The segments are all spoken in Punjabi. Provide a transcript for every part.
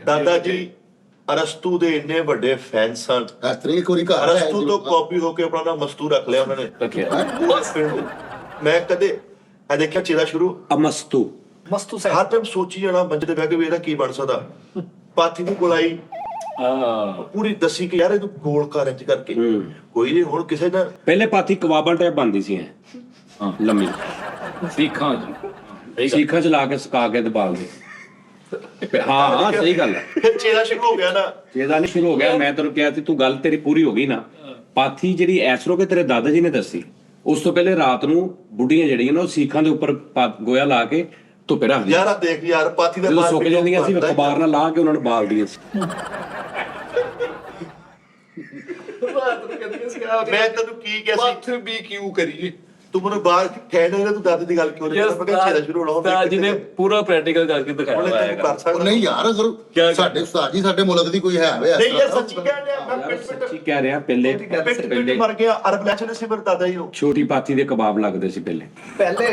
ਦਾਦਾ ਜੀ ਅਰਸਤੂ ਦੇ ਇੰਨੇ ਵੱਡੇ ਫੈਨ ਸਨ। ਅਰਸਤੂ ਤੋਂ ਕਾਪੀ ਹੋ ਕੇ ਆਪਣਾ ਨਾਮ ਮਸਤੂ ਰੱਖ ਲਿਆ ਉਹਨਾਂ ਨੇ। ਮੈਂ ਕਦੇ ਆ ਦੇਖਿਆ ਚੇਲਾ ਸ਼ੁਰੂ ਅਮਸਤੂ ਮਸਤੂ ਹਰ ਟਾਈਮ ਸੋਚੀ ਜਾਣਾ ਮੰਜੇ ਤੇ ਬਹਿ ਕੇ ਵੀ ਇਹਦਾ ਕੀ ਬਣ ਸਕਦਾ। ਪਾਥੀ ਦੀ ਗੁਲਾਈ ਪੂਰੀ ਦੱਸੀ ਕਿ ਯਾਰ ਇਹਨੂੰ ਗੋਲ ਕਰ ਇੰਜ ਕਰਕੇ ਕੋਈ ਨਹੀਂ। ਹੁਣ ਕਿਸੇ ਦਾ ਪਹਿਲੇ ਪਾਥੀ ਕਬਾਬਾਂ ਟਾਈਪ ਬਣਦੀ ਸੀ ਲੰਮੀ ਸੀਖਾਂ ਚ ਲਾ ਕੇ ਸੁਕਾ ਕੇ ਤੇ ਬਾਲਦੇ। ਹਾਂ ਸਹੀ ਗੱਲ ਹੈ। ਫਿਰ ਚੇਲਾ ਸ਼ੁਰੂ ਹੋ ਗਿਆ ਨਾ। ਚੇਲਾ ਨਹੀਂ ਸ਼ੁਰੂ ਹੋ ਗਿਆ। ਮੈਂ ਤੈਨੂੰ ਕਿਹਾ ਸੀ ਤੂੰ ਗੱਲ ਤੇਰੀ ਪੂਰੀ ਹੋ ਗਈ ਨਾ। ਪਾਥੀ ਜਿਹੜੀ ਐਸਰੋ ਕੇ ਤੇਰੇ ਦਾਦਾ ਜੀ ਨੇ ਦੱਸੀ, ਉਸ ਤੋਂ ਪਹਿਲੇ ਰਾਤ ਨੂੰ ਬੁੱਢੀਆਂ ਜਿਹੜੀਆਂ ਨਾ ਉਹ ਸੀਖਾਂ ਦੇ ਉੱਪਰ ਗੋਇਆ ਲਾ ਕੇ ਧੁੱਪੇ ਰੱਖਦੀਆਂ। ਯਾਰ ਆ ਦੇਖ ਯਾਰ ਪਾਥੀ ਦਾ ਜਦੋਂ ਸੁੱਕ ਜਾਂਦੀਆਂ ਸੀ ਅਖਬਾਰ ਨਾਲ ਲਾ ਕੇ ਉਹਨਾਂ ਨੂੰ ਬਾਲਦੀਆਂ ਸੀ। ਮੈਂ ਤੈਨੂੰ ਕੀ ਕਿਹਾ ਸੀ ਪਾਥ ਵੀ ਕਿਉਂ ਕਰੀਏ ਤੂੰ ਮੈਨੂੰ ਬਾਹਰ ਕਹਿਣਾ ਨਾ ਤੂੰ ਦਾਦੇ ਦੀ ਗੱਲ ਕਿਉਂ ਨਹੀਂ ਮੈਂ ਕਿਹਾ ਚੇਲਾ ਸ਼ੁਰੂ ਹੋਣਾ ਤਾਂ ਜਿਹਨੇ ਪੂਰਾ ਪ੍ਰੈਕਟੀਕਲ ਕਰਕੇ ਦਿਖਾਇਆ ਹੁਣ ਤੈਨੂੰ ਕਰ ਸਕਦਾ ਨਹੀਂ ਯਾਰ ਅਗਰ ਸਾਡੇ ਉਸਤਾਦ ਜੀ ਸਾਡੇ ਮੁਲਕ ਦੀ ਕੋਈ ਹੈ ਵੇ ਨਹੀਂ ਯਾਰ ਸੱਚੀ ਕਹਿ ਰਿਹਾ ਮੈਂ ਪਿੱਟ ਸੱਚੀ ਕਹਿ ਰਿਹਾ। ਪਹਿਲੇ ਮਰ ਗਿਆ ਅਰਬ ਲੈਚਨ ਸੀ ਮੇਰੇ ਦਾਦਾ ਜੀ ਨੂੰ ਛੋਟੀ ਪਾਥੀ ਦੇ ਕਬਾਬ ਲੱਗਦੇ ਸੀ ਪਹਿਲੇ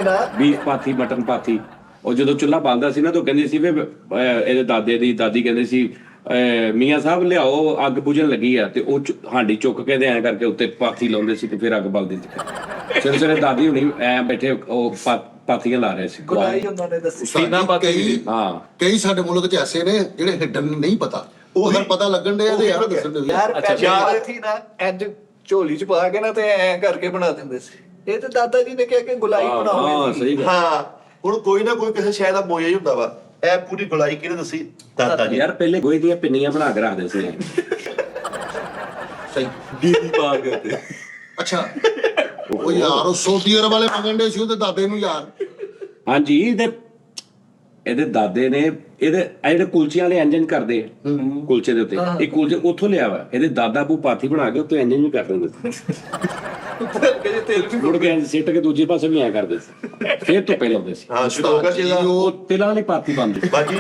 ਨਾ ਬੀਫ ਪਾਥੀ ਮਟਨ ਪਾਥੀ। ਉਹ ਜਦੋਂ ਚੁੱਲ੍ਹਾ ਬਾਲਦਾ ਸੀ ਨਾ ਤਾਂ ਕਹਿੰਦੇ ਸੀ ਵੀ ਇਹਦੇ ਦਾਦੇ ਦੀ ਦਾਦੀ ਕਹਿੰਦੇ ਸੀ ਮੀਆਂ ਸਾਹਿਬ ਲਿਆਓ ਅੱਗ ਬੁਝਣ ਲੱਗੀ ਆ ਤੇ ਉਹ ਹਾਂਡੀ ਚੁੱਕ ਕੇ ਤੇ ਐਂ ਕਰਕੇ ਉੱਤੇ ਪਾਥੀ ਲਾਉਂਦੇ ਸੀ ਤੇ ਫਿਰ ਅੱਗ ਬਲਦੀ ਸੀ। ਸਵੇਰੇ ਦਾਦੀ ਹੁਣੀ ਐ ਬੈਠੇ ਉਹ ਪਾਥੀਆਂ ਲਾ ਰਹੇ ਸੀ। ਗੁਲਾਈ ਉਹਨਾਂ ਨੇ ਦੱਸੀ ਸੀਨਾ ਪਾਥੀ। ਕਈ ਸਾਡੇ ਮੁਲਕ ਚ ਐਸੇ ਨੇ ਜਿਹੜੇ ਹਿੱਡਨ ਨਹੀਂ ਪਤਾ ਉਹ ਅਗਰ ਪਤਾ ਲੱਗਣ ਦੇ ਤੇ ਯਾਰ ਦੱਸਣ ਦੇ ਯਾਰ ਪਹਿਲੇ ਪਾਥੀ ਨਾ ਇੰਜ ਝੋਲੀ ਚ ਪਾ ਕੇ ਨਾ ਤੇ ਐ ਕਰਕੇ ਬਣਾ ਦਿੰਦੇ ਸੀ। ਇਹ ਤੇ ਦਾਦਾ ਜੀ ਨੇ ਕਿਹਾ ਕਿ ਗੁਲਾਈ ਬਣਾਓ। ਸਹੀ ਗੱਲ। ਹਾਂ ਹੁਣ ਕੋਈ ਨਾ ਕੋਈ ਕਿਸੇ ਸ਼ਾਇਦ ਦਾ ਮੋਇਆ ਹੀ ਹੁੰਦਾ ਵਾ। ਇਹ ਪੂਰੀ ਗੁਲਾਈ ਕਿਹਨੇ ਦੱਸੀ ਦਾਦਾ ਜੀ। ਯਾਰ ਪਹਿਲੇ ਗੋਹੇ ਦੀਆਂ ਪਿੰਨੀਆਂ ਬਣਾ ਕੇ ਰੱਖਦੇ ਸੀ। ਸਹੀ ਦੀਦੀ ਪਾ ਕੇ ਤੇ ਅੱਛਾ ਉਹ ਯਾਰ ਉਹ ਸਊਦੀ ਅਰਬ ਵਾਲੇ ਮੰਗਣ ਦੇ ਸੀ ਉਹਦੇ ਦਾਦੇ ਨੂੰ ਯਾਰ। ਹਾਂਜੀ ਇਹਦੇ ਦਾਦੇ ਨੇ ਇਹਦੇ ਜਿਹੜੇ ਕੁਲਚਿਆਂ ਵਾਲੇ ਇੰਜਨ ਕਰਦੇ ਕੁਲਚੇ ਦੇ ਉੱਤੇ ਇਹ ਕੁਲਚੇ ਉੱਥੋਂ ਲਿਆ ਵਾ। ਇਹਦੇ ਦਾਦਾ ਬੂ ਪਾਥੀ ਬਣਾ ਕੇ ਉੱਤੇ ਇੰਜਨ ਵੀ ਕਰ ਦਿੰਦੇ ਸੀ। ਮੁੜ ਕੇ ਸਿੱਟ ਕੇ ਦੂਜੇ ਪਾਸੇ ਵੀ ਐ ਕਰਦੇ ਸੀ। ਫਿਰ ਧੁੱਪੇ ਲਾਉਂਦੇ ਸੀ। ਹਾਂ ਸ਼ੁਰੂ ਹੋ ਗਿਆ ਚੇਲਾ। ਉਹ ਤਿਲਾਂ ਵਾਲੀ ਪਾਥੀ ਬਣਦੀ। ਬਾਜੀ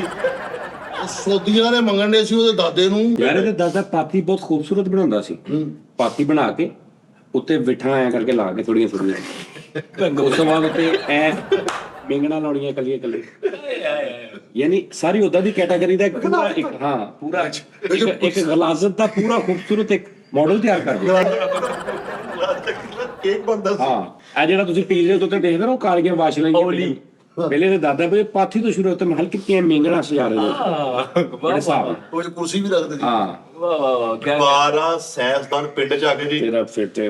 ਉਹ ਸਊਦੀਆਂ ਦੇ ਮੰਗਣ ਦੇ ਸੀ ਉਹਦੇ ਦਾਦੇ ਨੂੰ। ਯਾਰ ਇਹਦੇ ਦਾਦਾ ਪਾਥੀ ਬਹੁਤ ਖੂਬਸੂਰਤ ਬਣਾਉਂਦਾ ਸੀ। ਪਾਥੀ ਬਣਾ ਕੇ ਉੱਤੇ ਵਿਠਾਂ ਐ ਕਰਕੇ ਲਾ ਕੇ ਥੋੜੀਆਂ ਉਸ ਤੋਂ ਬਾਅਦ ਉੱਤੇ ਐ ਮਿੰਗਣਾ ਲਾਉਣੀਆਂ ਕੱਲੀਆਂ ਯਾਨੀ ਸਾਰੀ ਉਹਦਾ ਦੀ ਕੈਟਾਗਰੀ ਦਾ ਇੱਕ ਪੂਰਾ ਇੱਕ ਗਲਾਜ਼ਤ ਦਾ ਪੂਰਾ ਖੂਬਸੂਰਤ ਇੱਕ ਮਾਡਲ ਤਿਆਰ ਕਰ ਦਿਓ। ਕੇਕ ਬਣਦਾ ਸੀ। ਆ ਜਿਹੜਾ ਤੁਸੀਂ ਪੀਜ਼ੇ ਦੇ ਉੱਤੇ ਦੇਖਦੇ ਨਾ ਉਹ ਕਾਲੀਆਂ ਵਾਸ਼ਲਾਂ ਪਹਿਲੇ ਦੇ ਦਾਦਾ ਬਈ ਪਾਥੀ ਤੋਂ ਸ਼ੁਰੂ ਹੋਤੇ ਮਹਲ ਕਿਤਨੀਆਂ ਮਿੰਗਣਾ ਸਜਾ ਰਹੇ ਨੇ ਬੜੇ ਸਾਹਬ। ਉਹ ਕੁਰਸੀ ਵੀ ਰੱਖਦੇ ਸੀ। ਵਾਹ ਵਾਹ ਵਾਹ 12 ਸਾਇੰਸਦਾਨ ਪਿੰਡ ਚ ਆ ਕੇ ਜੀ ਤੇਰਾ ਫਿੱਟੇ